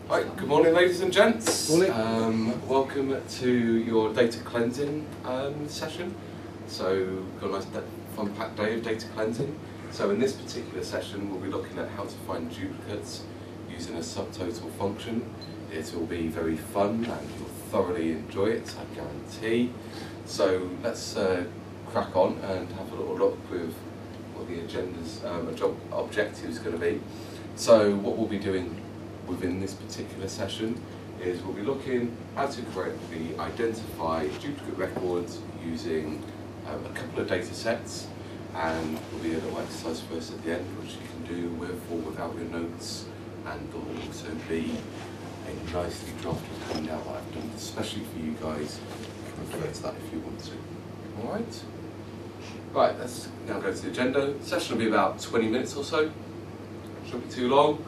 Right, good morning ladies and gents. Morning. Welcome to your data cleansing session. So, got a nice fun-packed day of data cleansing. So in this particular session we'll be looking at how to find duplicates using a subtotal function. It will be very fun and you'll thoroughly enjoy it, I guarantee. So let's crack on and have a little look with what the agenda's objective is going to be. So what we'll be doing within this particular session is we'll be looking how to correctly identify duplicate records using a couple of data sets, and there'll be a little exercise for us at the end which you can do with or without your notes, and there'll also be a nicely drafted handout that I've done especially for you guys. You can refer to that if you want to. Alright? Right, let's now go to the agenda. The session will be about 20 minutes or so. Shouldn't be too long.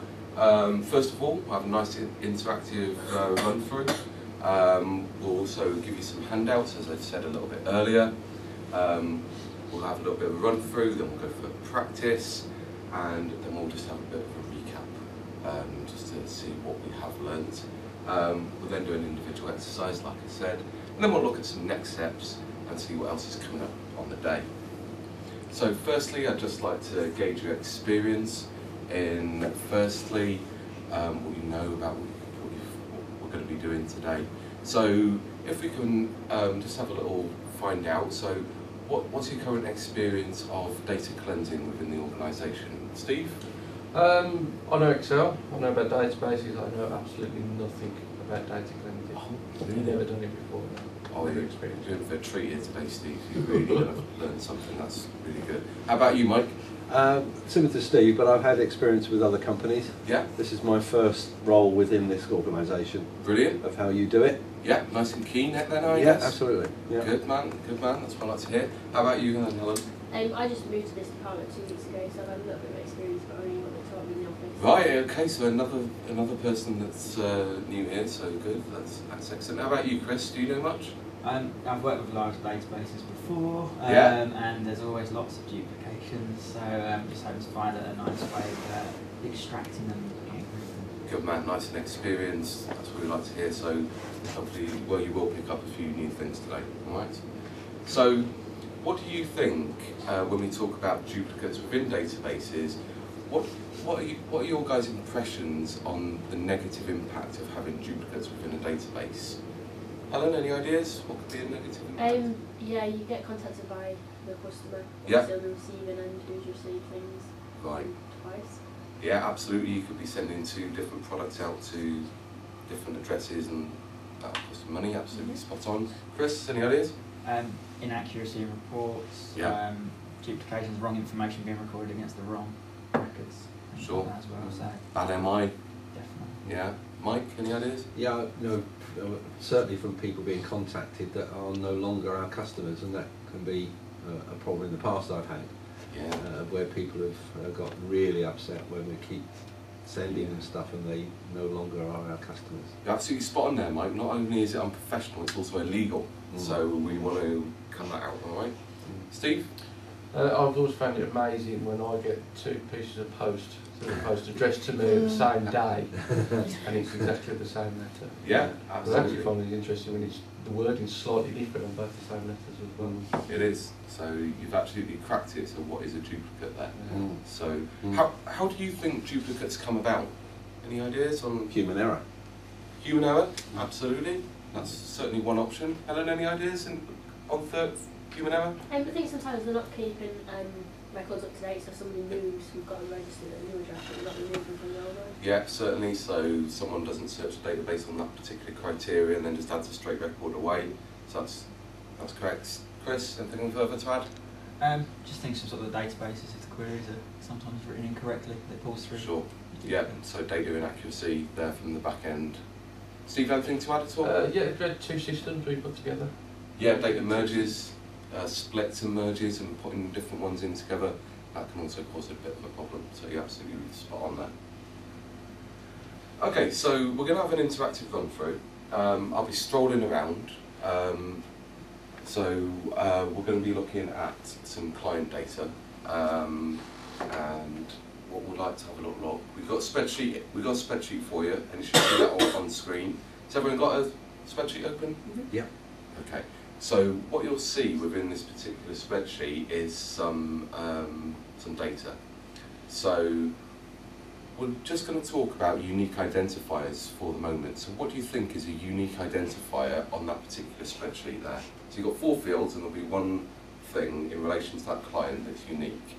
First of all, we'll have a nice interactive run through. We'll also give you some handouts, as I've said a little bit earlier. We'll have a little bit of a run through, then we'll go for practice, and then we'll just have a bit of a recap, just to see what we have learnt. We'll then do an individual exercise, like I said, and then we'll look at some next steps and see what else is coming up on the day. So firstly, I'd just like to gauge your experience in, firstly, what you know about what we're going to be doing today. So if we can just have a little find out, so what's your current experience of data cleansing within the organisation? Steve? I know Excel, I know about databases, I know absolutely nothing about data cleansing. I've never done it before. Oh, you're doing a treat here today, Steve. You're really going to learn something that's really good. How about you, Mike? Similar to Steve, but I've had experience with other companies. Yeah. This is my first role within this organisation. Brilliant. Of how you do it. Yeah, nice and keen then, I guess. Yeah, absolutely. Yeah. Good man, that's what I like to hear. How about you, Helen? I just moved to this department 2 weeks ago, so I've had a little bit of experience, but only got the time in the office. Right, okay, so another person that's new here, so good, that's excellent. How about you, Chris? Do you know much? I've worked with large databases before, yeah. And there's always lots of duplications, so just hoping to find a nice way of extracting them and improving them. Good man, nice and experienced, that's what we like to hear, so hopefully, well, you will pick up a few new things today, alright? So, what do you think, when we talk about duplicates within databases, what are your guys' impressions on the negative impact of having duplicates within a database? Allan, any ideas? What could be a negative impact? Yeah, you get contacted by the customer, yeah. So the receiving end who's received things right. Twice. Yeah, absolutely. You could be sending two different products out to different addresses, and that will cost money. Absolutely spot on. Chris, any ideas? Inaccuracy in reports, yeah. Duplications, wrong information being recorded against the wrong records. Sure. Like as well, so bad MI. definitely. Yeah. Mike, any ideas? Yeah, no, certainly from people being contacted that are no longer our customers, and that can be a problem in the past I've had. Yeah. Where people have got really upset when we keep sending them stuff and they no longer are our customers. You're absolutely spot on there, Mike. Not only is it unprofessional, it's also illegal. So we want to cut that out, alright? Steve? I've always found it amazing when I get 2 pieces of post through the post addressed to me the same day, and it's exactly the same letter. Yeah, I absolutely. actually find it interesting when the wording's slightly different on both the same letters as well. It is. So you've absolutely cracked it. So what is a duplicate there? So how do you think duplicates come about? Any ideas on Human error. Human error? Absolutely. That's certainly one option. Helen, any ideas on human error? I think sometimes they're not keeping records up to date, so if somebody moves, we've got to register a new address, but we're not removing from the old one. Yeah, certainly. So someone doesn't search a database on that particular criteria and then just adds a straight record away. So that's correct. Chris, anything further to add? Just think some sort of databases, if the queries are sometimes written incorrectly, they pulls through.Ure. Yeah, so data inaccuracy there from the back end. Steve, anything to add at all? Yeah, we had 2 systems we put together. Yeah, data merges, splits and merges, and putting different ones in together, that can also cause a bit of a problem. So you're absolutely spot on there. Okay, so we're going to have an interactive run through. I'll be strolling around. So we're going to be looking at some client data, and what we'd like to have a little look. We've got a spreadsheet for you, and you should see that all on screen. Has everyone got a spreadsheet open? Mm-hmm. Yeah. Okay. So what you'll see within this particular spreadsheet is some data. So we're just going to talk about unique identifiers for the moment. So what do you think is a unique identifier on that particular spreadsheet there? So you've got 4 fields, and there'll be one thing in relation to that client that's unique.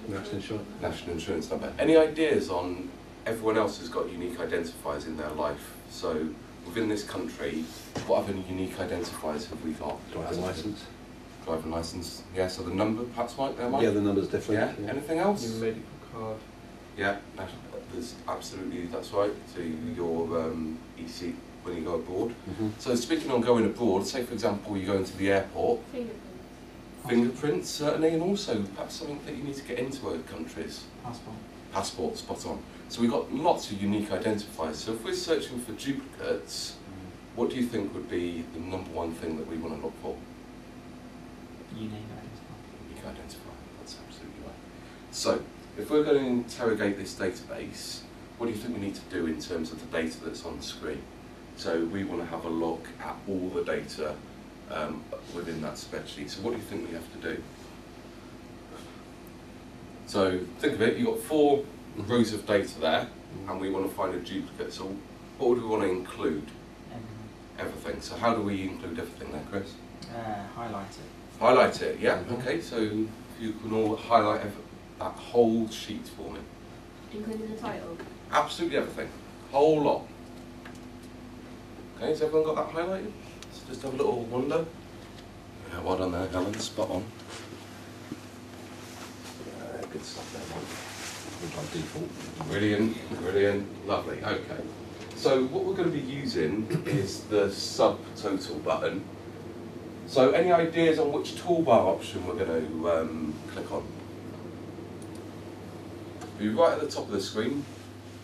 National insurance. National insurance number. Any ideas on everyone else who's got unique identifiers in their life? So within this country, what other unique identifiers have we got? Driving licence. Driving licence. Yeah, so the number perhaps Mike there, Mike? Yeah, the number's different. Yeah. Anything else? Your medical card. Yeah, there's absolutely, that's right. So your EC when you go abroad. Mm-hmm. So speaking on going abroad, say for example you go into the airport, fingerprints certainly, and also perhaps something that you need to get into other countries. Passport. Passport, spot on. So we've got lots of unique identifiers. So if we're searching for duplicates, what do you think would be the #1 thing that we want to look for? Unique identifier. Unique identifier, that's absolutely right. So if we're going to interrogate this database, what do you think we need to do in terms of the data that's on the screen? So we want to have a look at all the data within that spreadsheet. So what do you think we have to do? So think of it, you've got 4 rows of data there, and we want to find a duplicate. So what would we want to include? Everything. So how do we include everything there, Chris? Highlight it. Highlight it, yeah. Okay, so you can all highlight that whole sheet for me. Including the title? Absolutely everything. Whole lot. Okay, has everyone got that highlighted? So just have a little wonder. Yeah, well done there, Allan, spot on. Good stuff there, Mike. By default. Brilliant, brilliant, lovely, okay. So what we're going to be using is the subtotal button. So any ideas on which toolbar option we're going to click on? Be right at the top of the screen.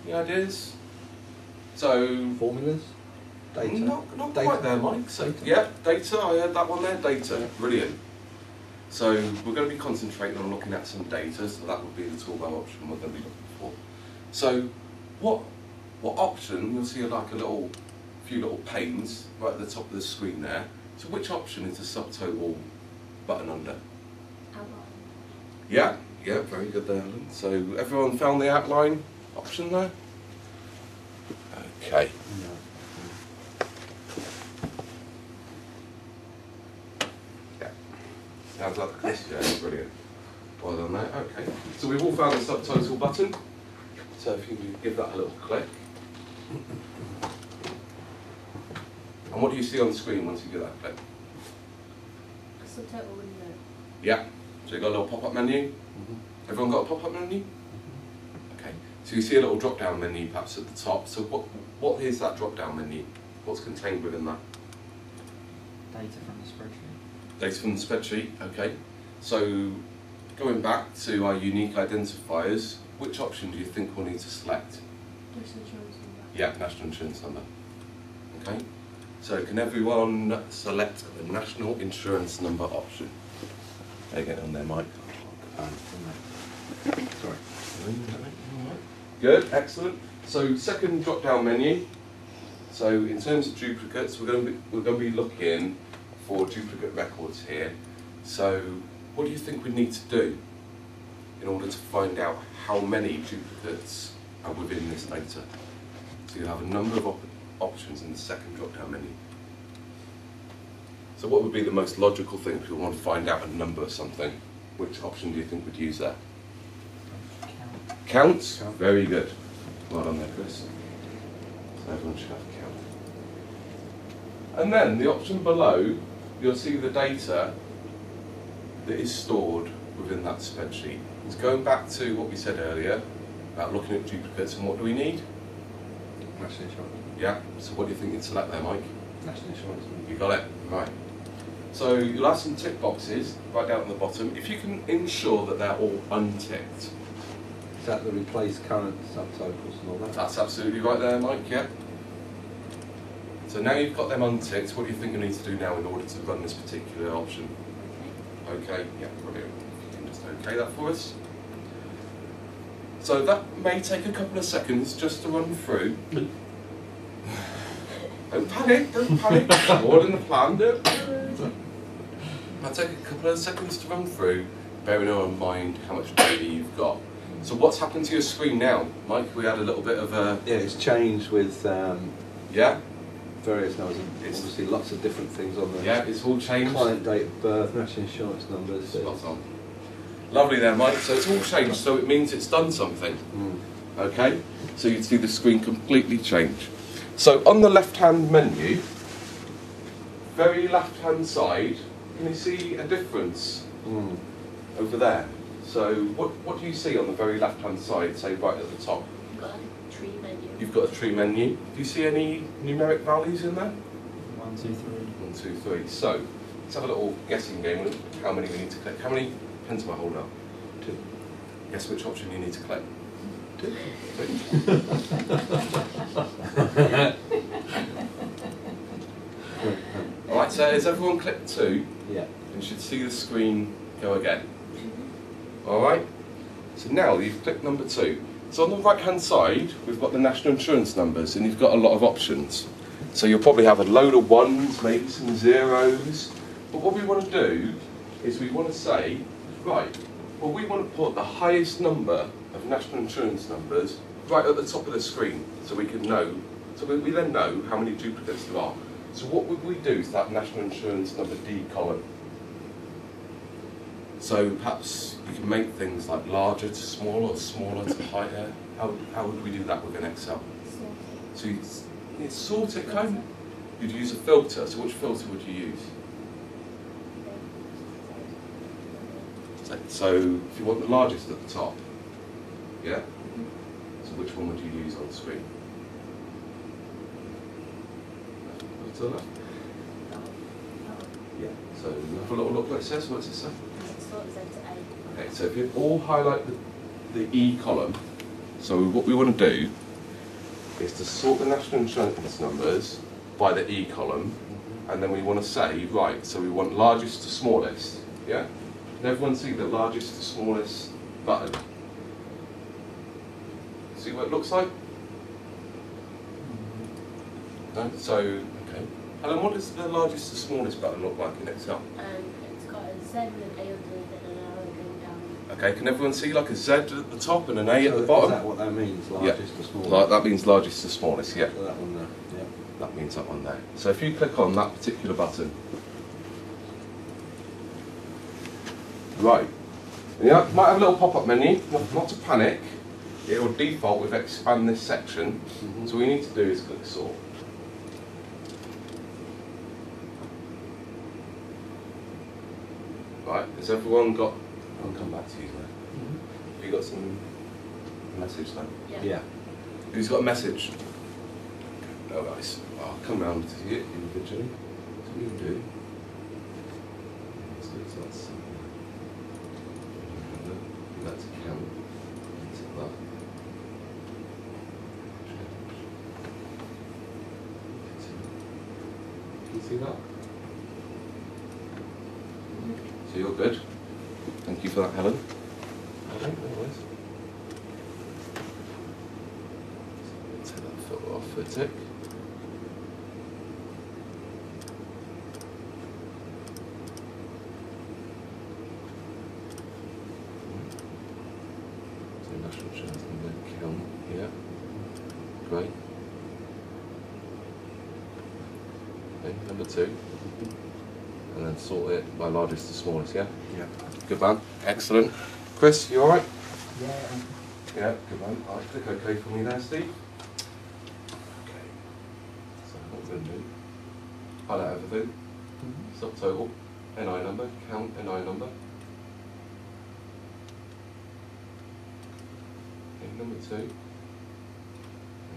Any ideas? So Formulas? Data? Not Data. quite there, Mike. So Data. yeah, data. I heard that one there. Data. Brilliant. So we're going to be concentrating on looking at some data. So that would be the toolbar option we're going to be looking for. So what option? You'll see like a few little panes right at the top of the screen there. So which option is the subtotal button under? Outline. Yeah, very good there, Allan. So everyone found the outline option there? Okay. Yeah. Sounds like Chris. Yeah, brilliant. Well done there. Okay. So we've all found the subtotal button. So if you could give that a little click. And what do you see on the screen once you do that click? A subtotal window. Yeah. So you've got a little pop-up menu. Mm-hmm. Everyone got a pop-up menu? Okay. So you see a little drop-down menu perhaps at the top. So what is that drop-down menu? What's contained within that? Data from the spreadsheet. Data from the spreadsheet. Okay. So going back to our unique identifiers, which option do you think we'll need to select? National insurance number. Yeah, national insurance number. Okay. So can everyone select the national insurance number option? There you get on there, Mike. Sorry. Good, excellent. So second drop-down menu. So in terms of duplicates, we're going to be looking for duplicate records here. So what do you think we need to do in order to find out how many duplicates are within this data? So you have a number of options in the second drop-down menu. So what would be the most logical thing if we want to find out a number of something? Which option do you think we'd use there? Counts? Count. Very good. Well done there, Chris. So everyone should have a count. And then the option below, you'll see the data that is stored within that spreadsheet. It's going back to what we said earlier about looking at duplicates and what do we need? National insurance. Yeah, so what do you think you'd select there, Mike? National insurance. You got it, right. So you'll have some tick boxes right down at the bottom. If you can ensure that they're all unticked. Is that the replace current subtotals and all that? That's absolutely right there, Mike, yeah. So now you've got them unticked, what do you think you need to do now in order to run this particular option? Okay, yeah, brilliant. If you can just okay that for us. So that may take a couple of seconds just to run through. Don't panic, don't panic. More than the plan. Might take a couple of seconds to run through, bearing in mind how much data you've got. So what's happened to your screen now? Mike, we had a little bit of a... Yeah, it's changed with Yeah? various numbers, and obviously lots of different things on there. Yeah, it's all changed. Client date of birth, national insurance numbers. Spot on. Lovely there, Mike. So it's all changed, so it means it's done something. Okay? So you can see the screen completely change. So on the left-hand menu, very left-hand side, can you see a difference over there? So what do you see on the very left-hand side, say right at the top? You've got a tree menu. You've got a tree menu. Do you see any numeric values in there? 1, 2, 3. 1, 2, 3. So let's have a little guessing game with how many we need to click. How many pens am I holding up? 2. Guess which option you need to click. 2. 2. Alright, so has everyone clicked 2? Yeah. And you should see the screen go again. Alright? So now you've clicked number 2. So on the right hand side, we've got the national insurance numbers, and you've got a lot of options. So you'll probably have a load of 1s, maybe some 0s. But what we want to do is we want to say, right, well, we want to put the highest number of national insurance numbers right at the top of the screen, so we can know, so we then know how many duplicates there are. So what would we do to that national insurance number D column? So perhaps you can make things like larger to small or smaller to higher. How would we do that with an Excel? So you sort it kind of. You'd use a filter. So which filter would you use? So if you want the largest at the top, yeah? So which one would you use on the screen? To the left? Yeah. So have a little look what it says. What does it say? Okay, so if you all highlight the E column, so what we want to do is to sort the national insurance numbers by the E column, and then we want to say, right, so we want largest to smallest, yeah? Can everyone see the largest to smallest button? See what it looks like? No? So, okay. Allan, what does the largest to smallest button look like in Excel? It's got a Z and an A underneath it and an arrow going down. Okay, can everyone see like a Z at the top and an A at the Is bottom? that what that means? Largest to smallest? Like, that means largest to smallest, yeah. So that one there, yeah. That means that one there. So if you click on that particular button, right, and you might have a little pop-up menu, not to panic, it will default with expand this section, so all you need to do is click sort. Right, has everyone got, I'll come back to you there. Have you got some message then? Yeah. Who's got a message? No, guys. I'll come round to you individually. So you do. So that's that's count. That's that. Can you see that? So you're good. Thank you for that, Helen. No worries. Take that filter off for a tick. So national insurance number count here. Great. Okay, number 2. And then sort it by largest to smallest, yeah? Yeah. Good man. Excellent. Chris, you alright? Yeah. Yeah, good man. Alright, click OK for me there, Steve. Okay. So what we're going to do, highlight everything, subtotal, NI number, count NI number. Okay, number 2. And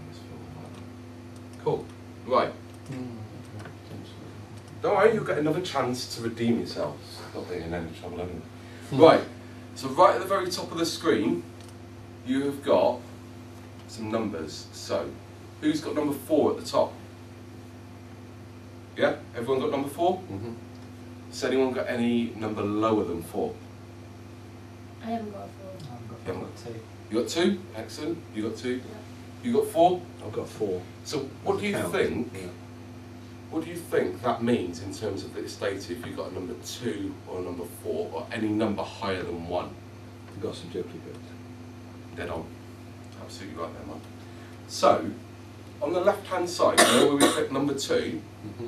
let's fill that. Cool. Right. Don't worry, you'll get another chance to redeem yourselves. Not being in any trouble anyway. Right, so right at the very top of the screen, you have got some numbers. So, who's got number 4 at the top? Yeah? Everyone got number 4? Has anyone got any number lower than 4? I haven't got a 4. I've Yeah. got 2. You got 2? Excellent. You got 2? You got 4? I've got 4. So what do you Count. think? Yeah. What do you think that means in terms of this data if you've got a number 2 or a number 4 or any number higher than 1? You've got some duplicates. Dead on. Absolutely right there, Mike. So, on the left-hand side, you know where we click number 2? Mm-hmm.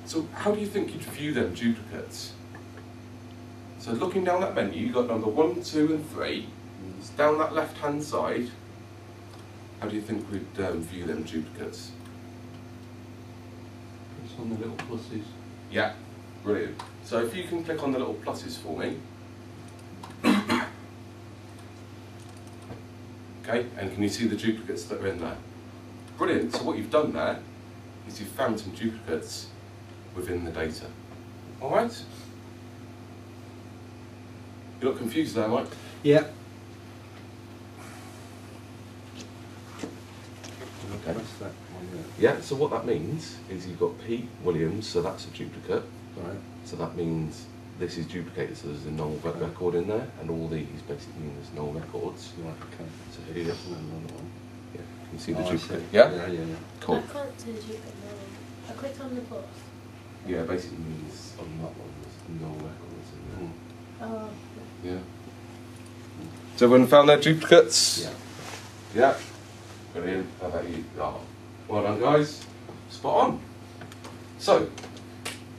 So how do you think you'd view them duplicates? So looking down that menu, you've got number 1, 2 and 3. It's down that left-hand side. How do you think we'd view them duplicates? It's on the little pluses. Yeah, brilliant. So if you can click on the little pluses for me. Okay, and can you see the duplicates that are in there? Brilliant. So what you've done there is you've found some duplicates within the data. All right? You're not confused there, Mike? Yeah. Okay. That's that one there. Yeah, so what that means is you've got Pete Williams, so that's a duplicate. Right. So that means this is duplicated, so there's a null record in there, and all these basically mean there's null records. Right, okay. So here you go. Another one. Yeah, can you see the Oh, I duplicate? see. Yeah? Yeah, yeah, yeah. Cool. I can't see the duplicate now. I clicked on the plus. Yeah, basically means on that one there's null records in there. Oh, Yeah. So everyone found their duplicates? Yeah. Yeah. Brilliant. How about you? Oh, well done, guys. Spot on. So,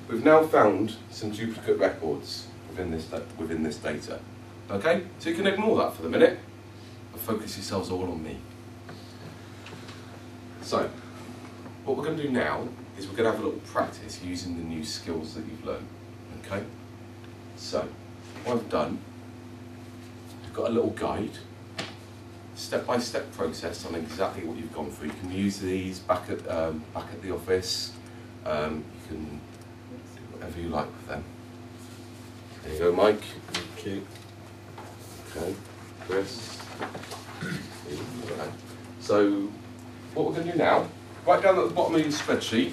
we've now found some duplicate records within this data. Okay? So you can ignore that for the minute and focus yourselves all on me. So, what we're going to do now is we're going to have a little practice using the new skills that you've learned. Okay? So, what I've done, I've got a little guide, step-by-step process on exactly what you've gone through. You can use these back at the office. You can do whatever you like with them. There you go, Mike. Thank you. Okay, Chris. Okay. So, what we're going to do now, right down at the bottom of your spreadsheet,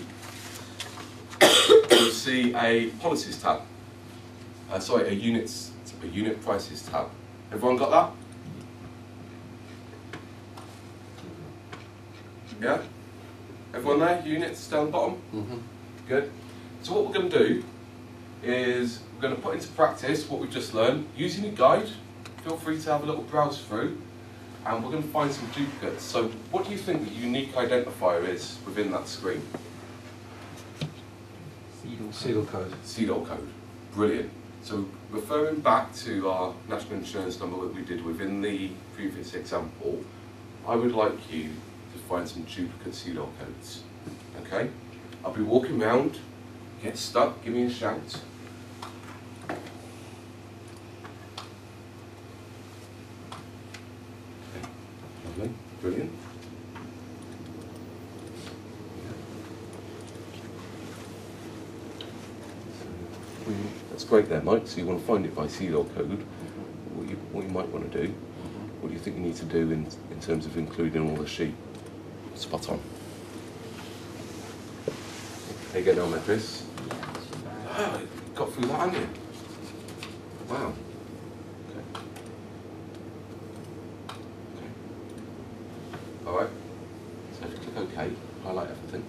you'll see a policies tab. Sorry, a unit prices tab. Everyone got that? Yeah? Everyone there? Units down the bottom? Mm-hmm. Good. So what we're going to do is we're going to put into practice what we've just learned. Using your guide, feel free to have a little browse through, and we're going to find some duplicates. So what do you think the unique identifier is within that screen? Seal code. CDOL code. Brilliant. So referring back to our national insurance number that we did within the previous example, I would like you to find some duplicate CDOL codes. Okay? I'll be walking round. Get stuck, give me a shout. Okay. Lovely. Brilliant. That's great there, Mike. So you want to find it by CDOL code. What you might want to do, what do you think you need to do in terms of including all the sheep? Spot on. How you getting on there, Chris? Oh, you got through that, haven't you? Wow. Okay. Okay. All right. So if you click OK, highlight everything.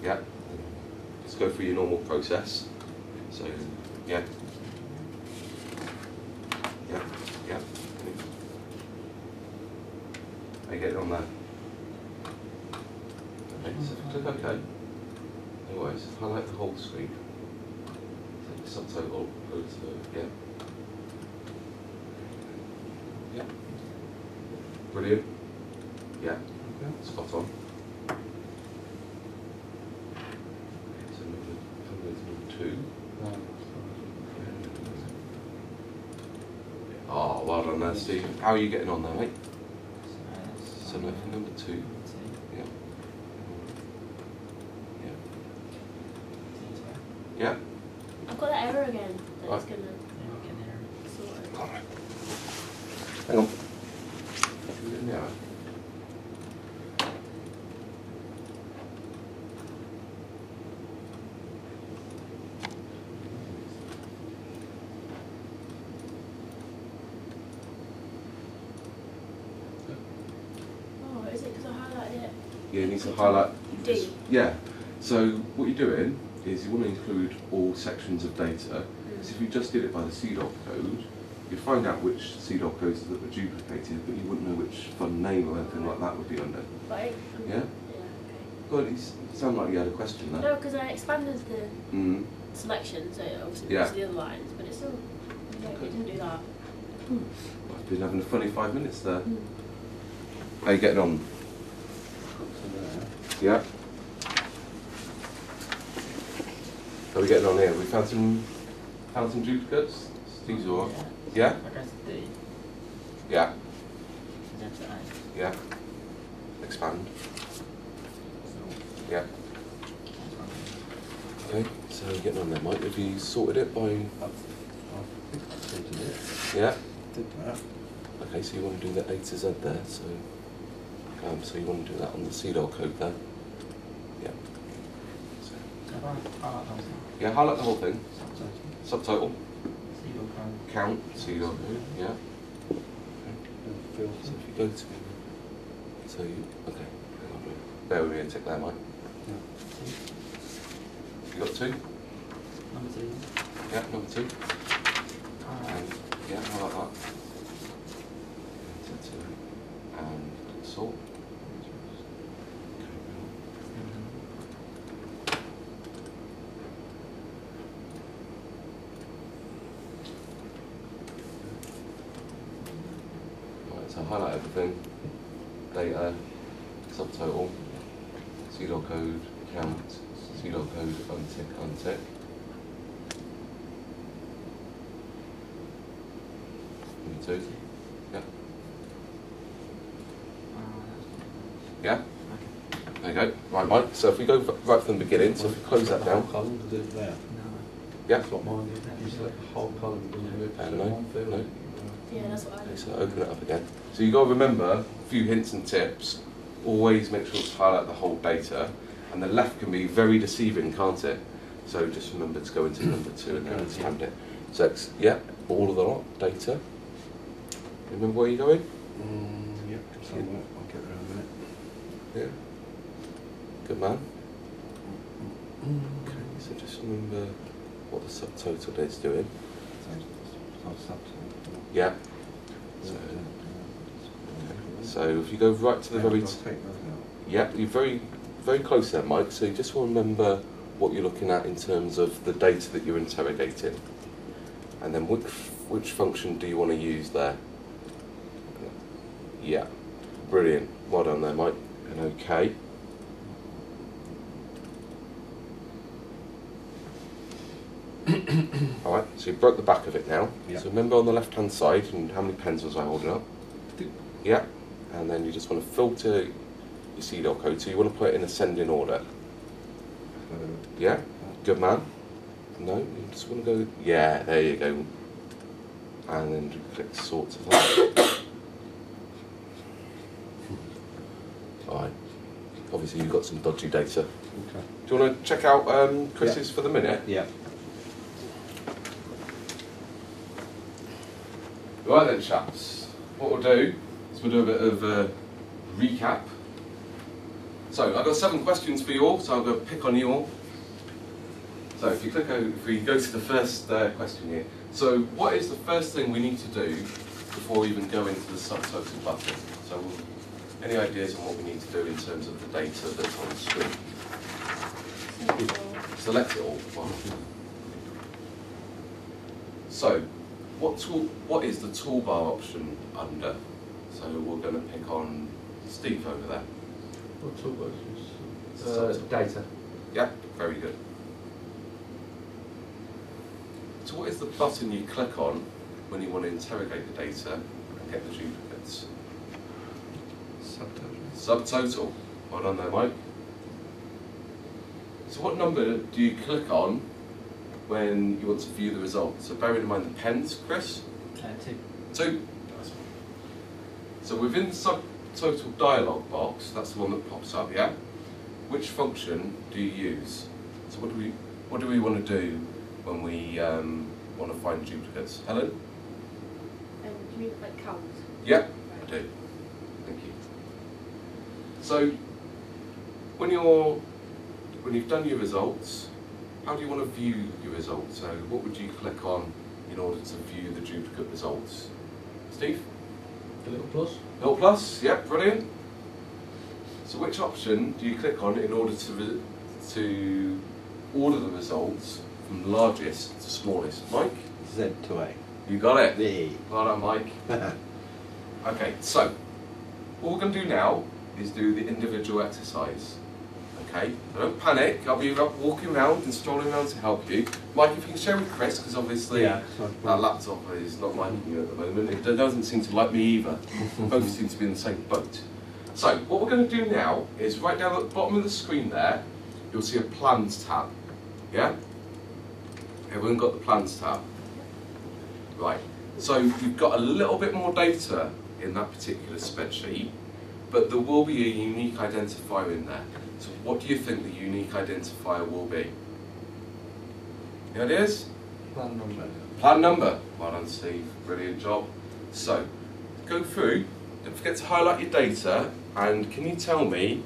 Yeah. Just go through your normal process. So, yeah. Yeah. Yeah. How you getting on there? Okay, so if you click OK, no worries, highlight the whole screen. Take the subtotal, go to, yeah. Yeah. Brilliant. Yeah, spot on. So number 2. Oh, well done there, Steve. How are you getting on there, mate? So number 2. Yeah. Yeah. I've got that error again. That Right. it's gonna sort it. Alright. Hang on. Yeah. Yeah, you need to highlight. D. Yeah. So what you're doing is you want to include all sections of data. So if you just did it by the CDOC code, you'd find out which CDOC codes that were duplicated, but you wouldn't know which fund name or anything like that would be under. Right. Yeah? Yeah, okay. God, you sound like you had a question there. No, because I expanded the Mm. selection, so it obviously Yeah. was the other lines, but it still, it didn't do that. I've been having a funny 5 minutes there. Mm. How you getting on? Yeah? How are we getting on here? We found some duplicates? These are yeah? Address D. Yeah. Address A. Yeah. Expand. Yeah. Okay, so we're getting on there, Mike. Have you sorted it by... I think I sorted it. Yeah? Did that. Okay, so you want to do the A to Z there, so so you want to do that on the CDOL code there. Yeah. So, Have I highlight those? yeah, highlight the whole thing. Subtotal. Subtotal. Single code. Count, CDOL code, yeah. Okay. So if you go to... So you... Okay. Hang on a minute. Bear with me a tick there, Mike. You got 2? Number 2. Yeah, number 2. Alright. And yeah, I like that. Enter 2. And sort. Right, so highlight everything. Data, subtotal, CDOL code, count, CDOL code, untick, untick. Number 2. Yeah. Yeah? Okay. There you go. Right, Mike. So if we go right from the beginning, so if we close that down. Column to do it there. No. Yeah. That's what mine did. You select the whole column and move to No, one field. no. Yeah, that's what I Okay, did. so open it up again. So you've got to remember a few hints and tips. Always make sure to highlight the whole data. And the left can be very deceiving, can't it? So just remember to go into number 2 and then expand it. So it's, yeah, all of the lot, data. Remember where you're going? Yep, somewhere. I'll get there in a minute. Yeah. Good man. Okay, so just remember what the subtotal is doing. Yeah. So if you go right to the very... Yeah, you're very, very close there, Mike. So you just want to remember what you're looking at in terms of the data that you're interrogating. And then which function do you want to use there? Yeah. Brilliant. Well done there, Mike. And okay. Alright, so you broke the back of it now. Yeah. So remember on the left hand side, and how many pens was I holding up? 2. Yeah. And then you just want to filter your CDOL code, so you want to put it in ascending order. Yeah? Good man. No, you just want to go, yeah, there you go. And then you click sort to that. Alright. Obviously you've got some dodgy data. Okay. Do you want to check out Chris's for the minute? Yeah. Right then, chaps. What we'll do is we'll do a bit of recap. So I've got 7 questions for you all, so I'm going to pick on you all. So if you click over, if we go to the first question here. So what is the first thing we need to do before we even go into the subtotal button? So any ideas on what we need to do in terms of the data that's on the screen? Select it all. Wow. So what is the toolbar option under? So we're going to pick on Steve over there. What toolbar is data. Yeah, very good. So what is the button you click on when you want to interrogate the data and get the duplicates? Subtotal. Well done there, Mike. So what number do you click on when you want to view the results? So bearing in mind the pens, Chris? 2. 2. So within the subtotal dialog box, that's the one that pops up, yeah? Which function do you use? So what do we want to do when we want to find duplicates? Helen? Do you mean like count? Yeah, I do. Thank you. So when you've done your results, how do you want to view your results? So what would you click on in order to view the duplicate results? Steve? The little plus. Little plus, yep, brilliant. So which option do you click on in order to order the results from largest to smallest? Mike? Z to A. You got it. Yeah. Well done, Mike. Okay, so what we're going to do now is do the individual exercise. Okay, so don't panic. I'll be walking around and strolling around to help you. Mike, if you can share with Chris, because obviously that laptop is not liking you at the moment. It doesn't seem to like me either. Both seem to be in the same boat. So what we're going to do now is right down at the bottom of the screen there, you'll see a Plans tab. Yeah? Everyone got the Plans tab? Right. So you've got a little bit more data in that particular spreadsheet, but there will be a unique identifier in there. So what do you think the unique identifier will be? Any ideas? Plan number. Plan number. Well done, Steve. Brilliant job. So, go through. Don't forget to highlight your data. And can you tell me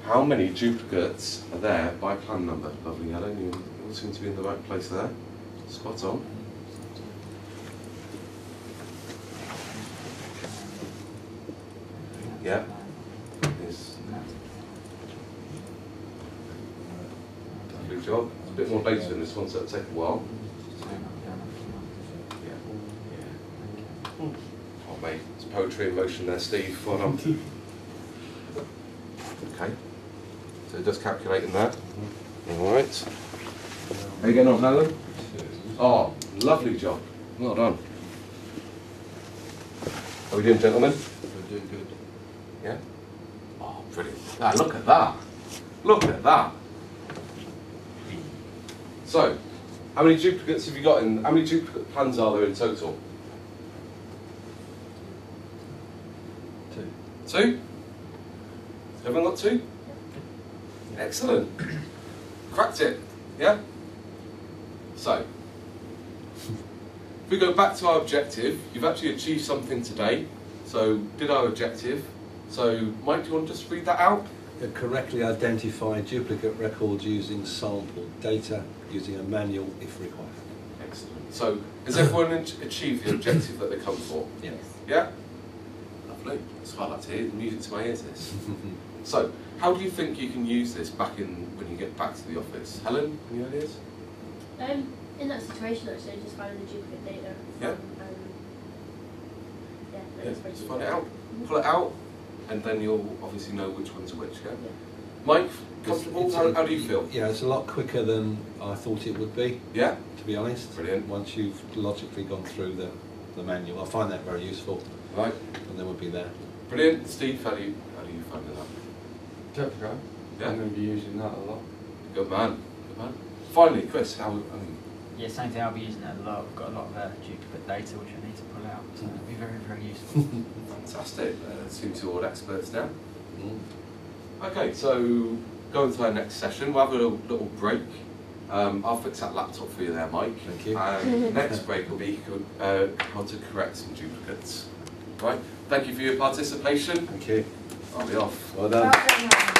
how many duplicates are there by plan number? Lovely, Allan. You all seem to be in the right place there. Spot on. Yeah. Yes. Good job. There's a bit more data in this one, so it'll take a while. Yeah. Oh, mate, it's poetry in motion there, Steve. Well done. Okay. So it does calculate in that. All right. How you getting on, Allan? Oh, lovely job. Well done. How are we doing, gentlemen? We're doing good. Yeah? Oh, brilliant. Ah, look at that. Look at that. So, how many duplicates have you got in? How many duplicate plans are there in total? 2. 2? Everyone got 2? Excellent. Cracked it. Yeah? So, if we go back to our objective, you've actually achieved something today. So, did our objective. So, Mike, do you want to just read that out? Correctly identify duplicate records using sample data using a manual if required. Excellent. So, has everyone achieved the objective that they come for? Yes. Yeah? Lovely. That's what I like to hear. Music to my ears, this. So, how do you think you can use this back in when you get back to the office? Helen, any ideas? In that situation, actually, just finding the duplicate data. Yeah. Yeah, Just find it out. Pull it out, and then you'll obviously know which ones are which, yeah? Mike, comfortable? How do you feel? Yeah, it's a lot quicker than I thought it would be, Yeah? to be honest. Brilliant. Once you've logically gone through the manual. I find that very useful, Right. and then we'll be there. Brilliant. Steve, how do you find that? That's right. Yeah? I'm going to be using that a lot. Good man. Good man. Finally, Chris, Yeah, same thing. I'll be using it a lot. We've got a lot of duplicate data which I need to pull out, so it'll be very, very useful. fantastic. Seems to all experts now. Mm. Okay, so going to our next session, we'll have a little break. I'll fix that laptop for you there, Mike. Thank you. And next break will be how to correct some duplicates. Right, thank you for your participation. Thank you. I'll be off. Well done. Well done.